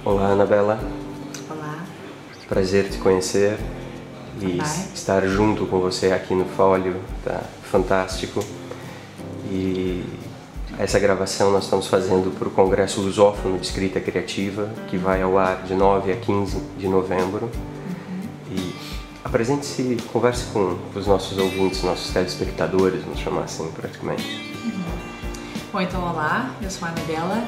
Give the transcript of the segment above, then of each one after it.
Olá, Anabela. Olá. Prazer te conhecer e estar junto com você aqui no Fólio, tá fantástico. E essa gravação nós estamos fazendo para o Congresso Lusófono de Escrita Criativa, que vai ao ar de 9 a 15 de novembro. E apresente-se, converse com os nossos ouvintes, nossos telespectadores, vamos chamar assim praticamente. Bom, então olá, eu sou a Anabela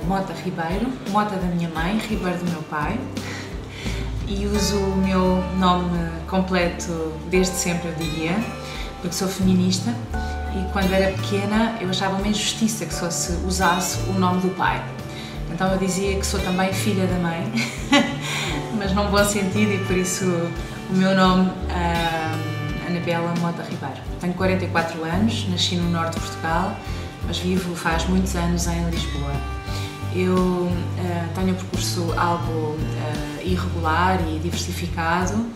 Mota Ribeiro, Mota da minha mãe, Ribeiro do meu pai, e uso o meu nome completo desde sempre, eu diria, porque sou feminista e quando era pequena eu achava uma injustiça que só se usasse o nome do pai. Então eu dizia que sou também filha da mãe, mas num bom sentido, e por isso o meu nome Anabela Mota Ribeiro. Tenho 44 anos, nasci no norte de Portugal, mas vivo faz muitos anos em Lisboa. Eu tenho um percurso algo irregular e diversificado.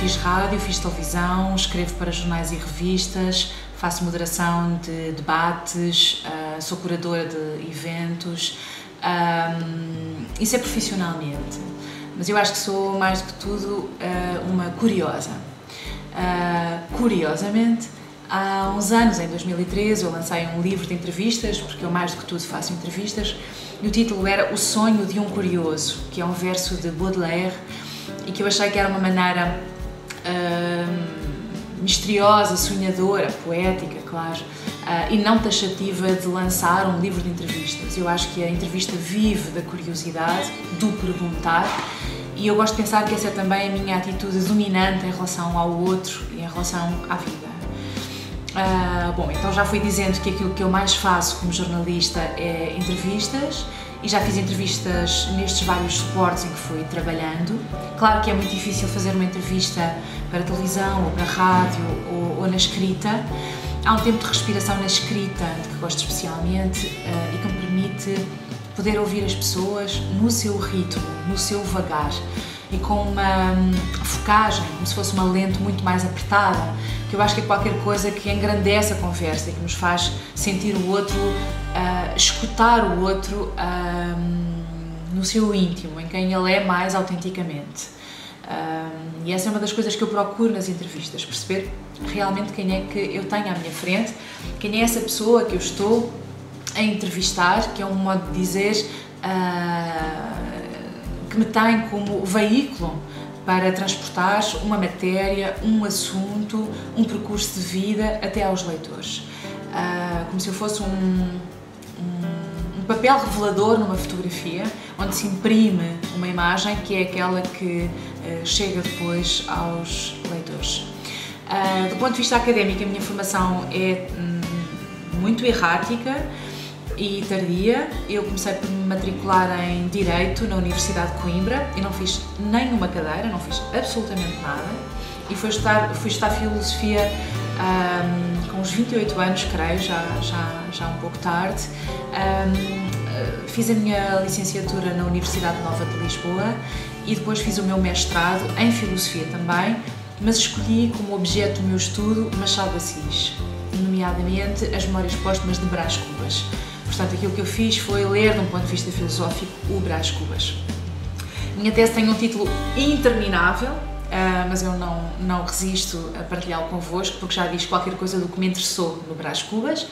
Fiz rádio, fiz televisão, escrevo para jornais e revistas, faço moderação de debates, sou curadora de eventos. Isso é profissionalmente, mas eu acho que sou mais do que tudo uma curiosa. Curiosamente, há uns anos, em 2013, eu lancei um livro de entrevistas, porque eu mais do que tudo faço entrevistas, e o título era O Sonho de um Curioso, que é um verso de Baudelaire, e que eu achei que era uma maneira misteriosa, sonhadora, poética, claro, e não taxativa de lançar um livro de entrevistas. Eu acho que a entrevista vive da curiosidade, do perguntar, e eu gosto de pensar que essa é também a minha atitude dominante em relação ao outro e em relação à vida. Bom, então já fui dizendo que aquilo que eu mais faço como jornalista é entrevistas, e já fiz entrevistas nestes vários suportes em que fui trabalhando. Claro que é muito difícil fazer uma entrevista para televisão, ou para rádio, ou na escrita. Há um tempo de respiração na escrita, de que gosto especialmente, e que me permite poder ouvir as pessoas no seu ritmo, no seu vagar, e com uma focagem, como se fosse uma lente muito mais apertada, que eu acho que é qualquer coisa que engrandece a conversa e que nos faz sentir o outro, escutar o outro no seu íntimo, em quem ele é mais autenticamente. E essa é uma das coisas que eu procuro nas entrevistas, perceber realmente quem é que eu tenho à minha frente, quem é essa pessoa que eu estou a entrevistar, que é um modo de dizer que me tem como veículo para transportar uma matéria, um assunto, um percurso de vida até aos leitores. Como se eu fosse um papel revelador numa fotografia, onde se imprime uma imagem que é aquela que chega depois aos leitores. Do ponto de vista académico, a minha formação é muito errática e tardia. Eu comecei por me matricular em Direito na Universidade de Coimbra e não fiz nenhuma cadeira, não fiz absolutamente nada, e fui estudar Filosofia com uns 28 anos, creio, já um pouco tarde. Fiz a minha licenciatura na Universidade Nova de Lisboa e depois fiz o meu mestrado em Filosofia também, mas escolhi como objeto do meu estudo Machado de Assis, nomeadamente as Memórias Póstumas de Brás Cubas. Portanto, aquilo que eu fiz foi ler, de um ponto de vista filosófico, o Brás Cubas. A minha tese tem um título interminável, mas eu não resisto a partilhá-lo convosco, porque já diz qualquer coisa do que me interessou no Brás Cubas,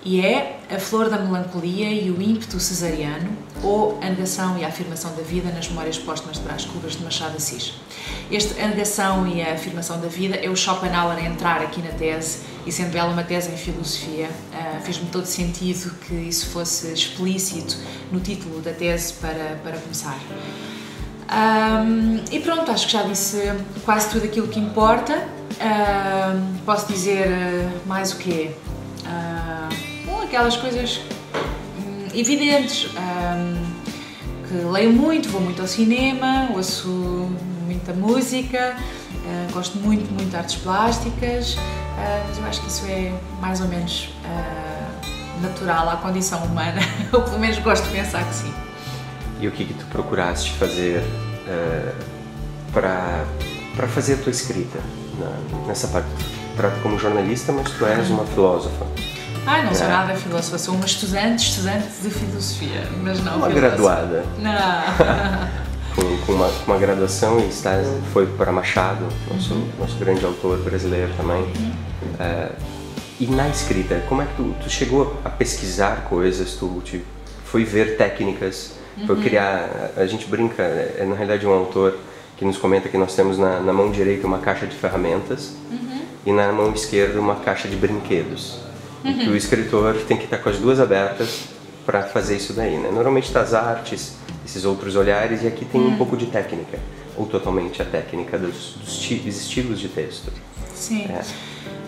e é A Flor da Melancolia e o Ímpeto Cesariano, ou A Negação e a Afirmação da Vida nas Memórias Póstumas de Brás Cubas, de Machado de Assis. Este A Negação e a Afirmação da Vida é o Schopenhauer a entrar aqui na tese, e sendo ela uma tese em filosofia, fez-me todo sentido que isso fosse explícito no título da tese para começar. E pronto, acho que já disse quase tudo aquilo que importa. Posso dizer mais o quê? Bom, aquelas coisas evidentes, que leio muito, vou muito ao cinema, ouço muita música, gosto muito de artes plásticas, mas eu acho que isso é mais ou menos natural à condição humana, ou pelo menos gosto de pensar que sim. E o que tu procuraste fazer para fazer a tua escrita nessa parte? Trata como jornalista, mas tu és uma filósofa. Ai, não sou nada filósofa, sou uma estudante de filosofia, mas não uma filósofa. Graduada. Não. com uma graduação e foi para Machado, nosso grande autor brasileiro também. E na escrita, como é que tu chegou a pesquisar coisas, tu foi ver técnicas, foi criar, a gente brinca, é na realidade um autor que nos comenta que nós temos na mão direita uma caixa de ferramentas e na mão esquerda uma caixa de brinquedos. E que o escritor tem que estar com as duas abertas para fazer isso daí, né? Normalmente está as artes, esses outros olhares, e aqui tem um pouco de técnica, ou totalmente a técnica dos estilos de texto. Sim.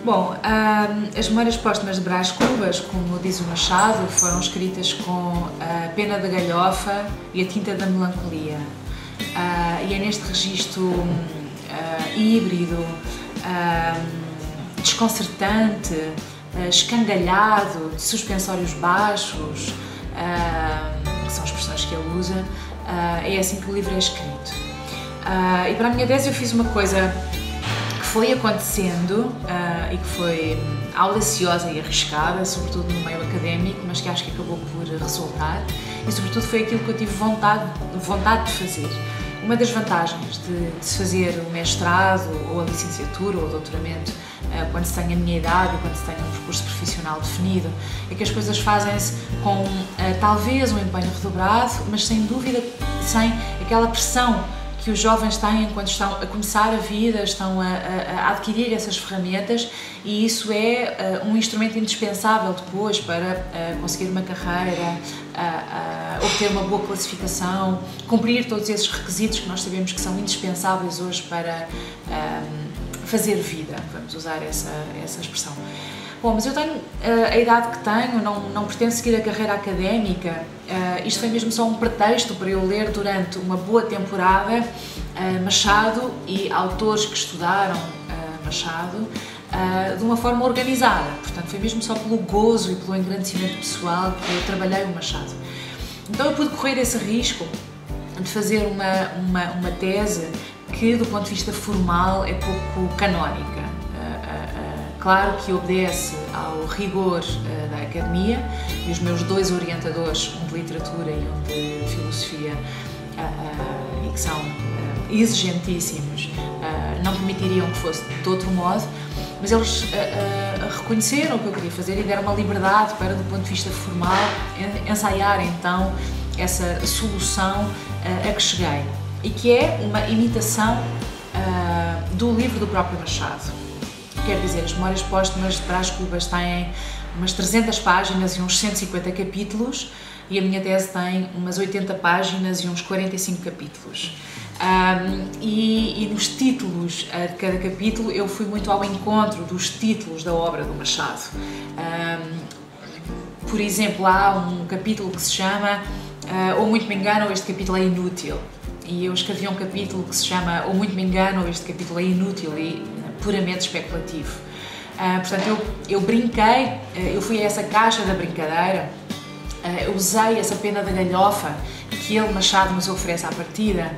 Bom, as Memórias Póstumas de Brás Cubas, como diz o Machado, foram escritas com a pena da galhofa e a tinta da melancolia. E é neste registro híbrido, desconcertante, escangalhado, de suspensórios baixos, que são as expressões que ele usa, é assim que o livro é escrito. E para a minha tese eu fiz uma coisa que foi acontecendo e que foi audaciosa e arriscada, sobretudo no meio académico, mas que acho que acabou por resultar, e sobretudo foi aquilo que eu tive vontade de fazer. Uma das vantagens de se fazer o mestrado, ou a licenciatura, ou o doutoramento, quando se tem a minha idade e quando se tem um percurso profissional definido, é que as coisas fazem-se com talvez um empenho redobrado, mas sem dúvida sem aquela pressão que os jovens têm quando estão a começar a vida, estão a adquirir essas ferramentas, e isso é um instrumento indispensável depois para conseguir uma carreira, obter uma boa classificação, cumprir todos esses requisitos que nós sabemos que são indispensáveis hoje para fazer vida, vamos usar essa expressão. Bom, mas eu tenho a idade que tenho, não pretendo seguir a carreira académica, isto foi mesmo só um pretexto para eu ler durante uma boa temporada Machado e autores que estudaram Machado de uma forma organizada, portanto foi mesmo só pelo gozo e pelo engrandecimento pessoal que eu trabalhei o Machado. Então eu pude correr esse risco de fazer uma tese que do ponto de vista formal é pouco canónica. Claro que obedece ao rigor da academia, e os meus dois orientadores, um de literatura e um de filosofia, e que são exigentíssimos, não permitiriam que fosse de outro modo, mas eles reconheceram o que eu queria fazer e deram uma liberdade para, do ponto de vista formal, ensaiar então essa solução a que cheguei, e que é uma imitação do livro do próprio Machado. Quer dizer, as Memórias Póstumas de Brás Cubas têm umas 300 páginas e uns 150 capítulos, e a minha tese tem umas 80 páginas e uns 45 capítulos. E nos títulos de cada capítulo eu fui muito ao encontro dos títulos da obra do Machado. Por exemplo, há um capítulo que se chama Ou Muito Me Engano, ou Este Capítulo é Inútil. E eu escrevi um capítulo que se chama Ou Muito Me Engano, ou Este Capítulo é Inútil e puramente especulativo. Portanto, eu brinquei, eu fui a essa caixa da brincadeira, eu usei essa pena da galhofa que ele, Machado, nos oferece à partida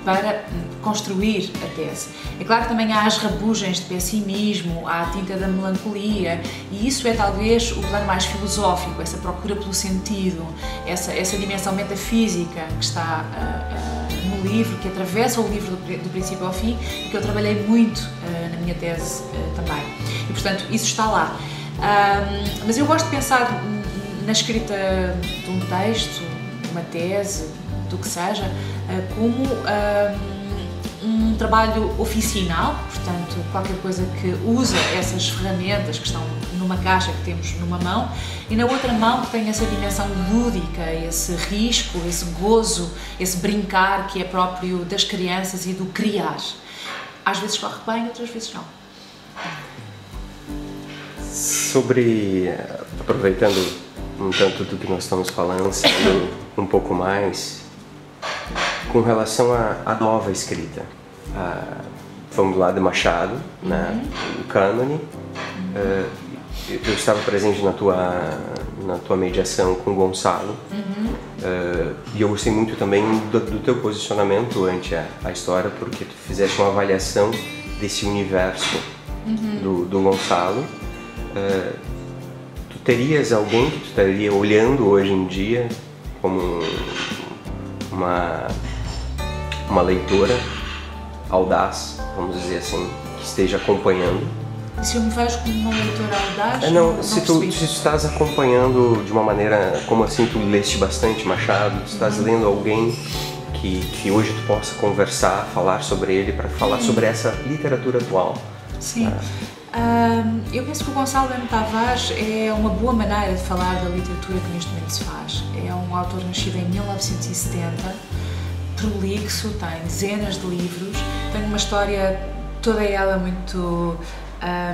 para construir a tese. É claro que também há as rabugens de pessimismo, há a tinta da melancolia, e isso é talvez o plano mais filosófico, essa procura pelo sentido, essa dimensão metafísica que está no livro, que atravessa o livro do princípio ao fim, e que eu trabalhei muito na minha tese também. E, portanto, isso está lá. Mas eu gosto de pensar na escrita de um texto, uma tese, do que seja, como um trabalho oficinal, portanto, qualquer coisa que usa essas ferramentas que estão numa caixa que temos numa mão, e na outra mão que tem essa dimensão lúdica, esse risco, esse gozo, esse brincar que é próprio das crianças e do criar. Às vezes corre bem, outras vezes não. Aproveitando um tanto do que nós estamos falando, um pouco mais, com relação à nova escrita. Vamos lá de Machado, né? O cânone. Eu estava presente na tua mediação com o Gonçalo, e eu gostei muito também do teu posicionamento ante a história, porque tu fizeste uma avaliação desse universo do Gonçalo, tu terias alguém que tu estaria olhando hoje em dia como uma leitora audaz, vamos dizer assim, que esteja acompanhando? E se eu me vejo como uma leitora audaz? Não, se tu estás acompanhando de uma maneira, como assim, tu leste bastante Machado, tu estás lendo alguém que hoje tu possa conversar, falar sobre ele, para falar sobre essa literatura atual. Sim. Eu penso que o Gonçalo M. Tavares é uma boa maneira de falar da literatura que neste momento se faz. É um autor nascido em 1970, prolixo, tem dezenas de livros, tem uma história toda ela muito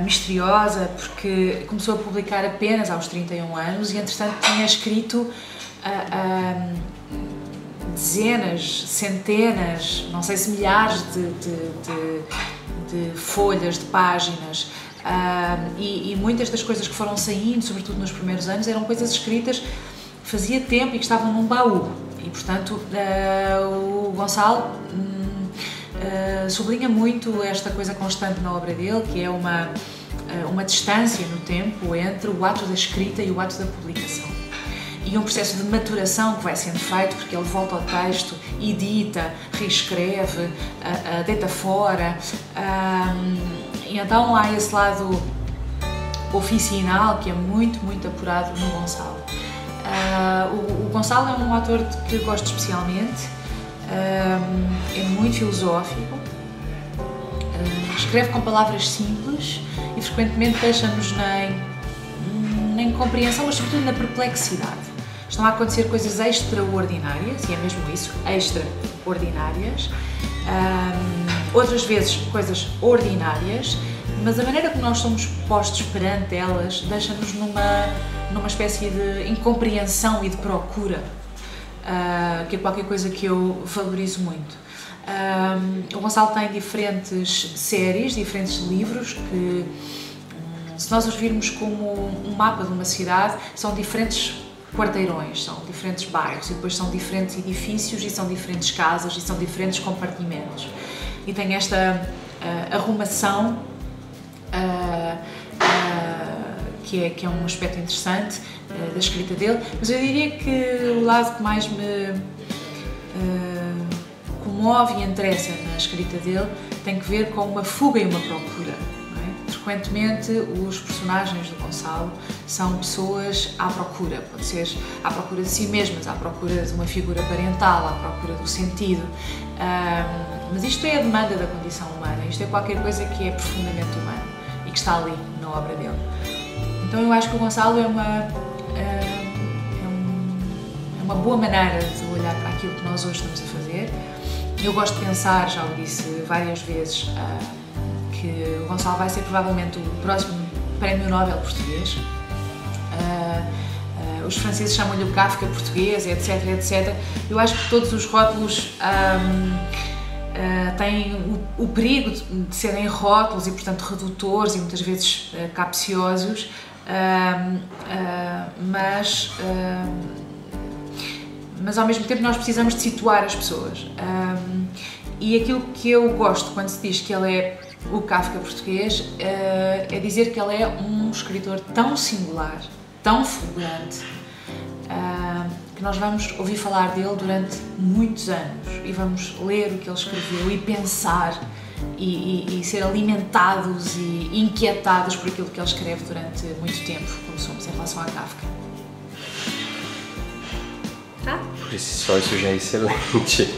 misteriosa, porque começou a publicar apenas aos 31 anos e entretanto tinha escrito dezenas, centenas, não sei se milhares de folhas, de páginas, e muitas das coisas que foram saindo, sobretudo nos primeiros anos, eram coisas escritas fazia tempo e que estavam num baú. E, portanto, o Gonçalo sublinha muito esta coisa constante na obra dele, que é uma distância no tempo entre o ato da escrita e o ato da publicação. E um processo de maturação que vai sendo feito, porque ele volta ao texto, edita, reescreve, deita fora. E então há esse lado oficinal que é muito, muito apurado no Gonçalo. O Gonçalo é um autor que gosto especialmente, é muito filosófico, escreve com palavras simples e frequentemente deixa-nos na incompreensão, mas sobretudo na perplexidade. Estão a acontecer coisas extraordinárias, e é mesmo isso, extraordinárias, outras vezes coisas ordinárias, mas a maneira como nós somos postos perante elas deixa-nos numa espécie de incompreensão e de procura, que é qualquer coisa que eu valorizo muito. O Gonçalo tem diferentes séries, diferentes livros que, se nós os virmos como um mapa de uma cidade, são diferentes quarteirões, são diferentes bairros, e depois são diferentes edifícios, e são diferentes casas, e são diferentes compartimentos. E tem esta arrumação que é um aspecto interessante da escrita dele, mas eu diria que o lado que mais me comove e interessa na escrita dele tem que ver com uma fuga e uma procura. Não é? Frequentemente os personagens do Gonçalo são pessoas à procura, pode ser à procura de si mesmas, à procura de uma figura parental, à procura do sentido, mas isto é a demanda da condição humana, isto é qualquer coisa que é profundamente humana e que está ali na obra dele. Então eu acho que o Gonçalo é uma boa maneira de olhar para aquilo que nós hoje estamos a fazer. Eu gosto de pensar, já o disse várias vezes, que o Gonçalo vai ser provavelmente o próximo Prémio Nobel português. Os franceses chamam-lhe o Kafka português, etc, etc. Eu acho que todos os rótulos têm o perigo de serem rótulos e, portanto, redutores e muitas vezes capciosos, mas ao mesmo tempo nós precisamos de situar as pessoas. E aquilo que eu gosto quando se diz que ele é o Kafka português é dizer que ele é um escritor tão singular, tão fulgurante, que nós vamos ouvir falar dele durante muitos anos e vamos ler o que ele escreveu e pensar e ser alimentados e inquietados por aquilo que ele escreve durante muito tempo, como somos em relação a Kafka. Tá? Por si só isso já é excelente.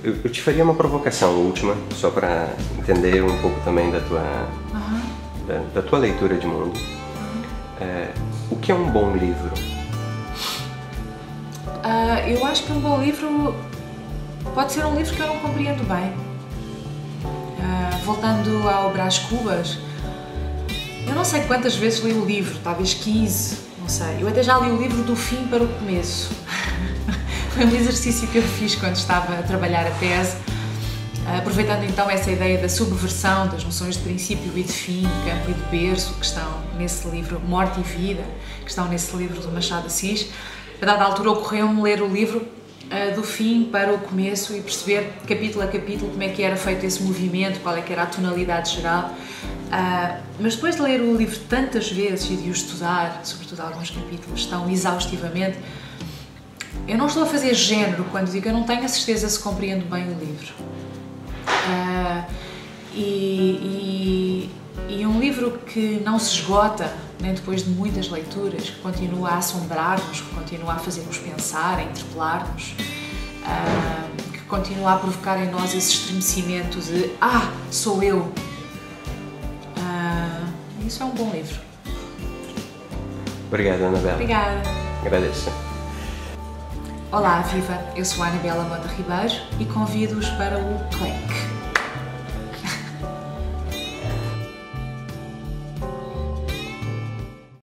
Eu te faria uma provocação última, só para entender um pouco também da tua leitura de mundo. O que é um bom livro? Eu acho que um bom livro pode ser um livro que eu não compreendo bem. Voltando ao Brás Cubas, eu não sei quantas vezes li o livro, talvez 15, não sei. Eu até já li o livro do fim para o começo. Foi um exercício que eu fiz quando estava a trabalhar a tese, aproveitando então essa ideia da subversão das noções de princípio e de fim, campo e de berço, que estão nesse livro, Morte e Vida, que estão nesse livro do Machado de Assis. A dada altura ocorreu-me ler o livro do fim para o começo e perceber capítulo a capítulo como é que era feito esse movimento, qual é que era a tonalidade geral. Mas depois de ler o livro tantas vezes e de o estudar, sobretudo alguns capítulos tão exaustivamente, eu não estou a fazer género quando digo que eu não tenho a certeza se compreendo bem o livro. E um livro que não se esgota, nem depois de muitas leituras, que continua a assombrar-nos, que continua a fazer-nos pensar, a interpelar-nos, que continua a provocar em nós esse estremecimento de sou eu. Isso é um bom livro. Obrigado, Anabela. Obrigada. Agradeço. Olá, viva! Eu sou a Anabela Mota Ribeiro e convido-os para o CLEC.